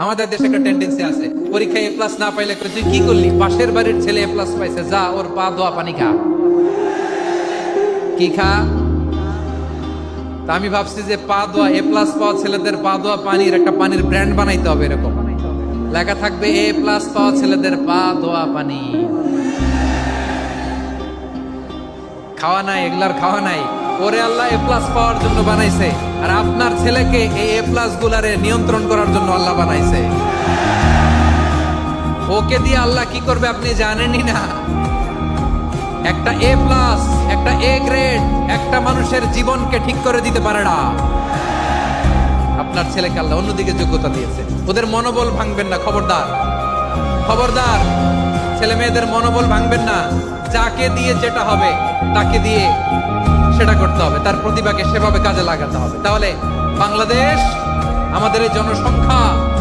আমাদের দেশে একটা টেন্ডেন্সি আছে, পরীক্ষায় এ প্লাস না পাইলে কই, তুই কি করলি? পাশের বাড়ির ছেলে এ প্লাস পাইছে, যা ওর পা দোয়া পানি খা। কি খা? তা আমি ভাবছি যে পা দোয়া, এ প্লাস পাওয়া ছেলেদের পা দোয়া পানির একটা পানির ব্র্যান্ড বানাইতে হবে, এরকম লেখা থাকবে, এ প্লাস পাওয়া ছেলেদের পা দোয়া পানি। খাওয়া নাই, এগুলার খাওয়া নাই, ওরে আল্লাহ এ প্লাস পাওয়ার জন্য বানাইছে, আর আপনার ছেলেকে এই এ প্লাস গুলারে নিয়ন্ত্রণ করার জন্য আল্লাহ বানাইছে। ওকে দিয়ে আল্লাহ কি করবে আপনি জানেনই না। একটা এ প্লাস, একটা এ গ্রেড একটা মানুষের জীবনকে ঠিক করে দিতে পারে না। আপনার ছেলেকে আল্লাহ অন্যদিকে যোগ্যতা দিয়েছে। ওদের মনোবল ভাঙবেন না, খবরদার খবরদার। ছেলে মেয়েদের মনোবল ভাঙবেন না। যাকে দিয়ে যেটা হবে তাকে দিয়ে সেটা করতে হবে, তার প্রতিভাকে সেভাবে কাজে লাগাতে হবে। তাহলে বাংলাদেশ, আমাদের এই জনসংখ্যা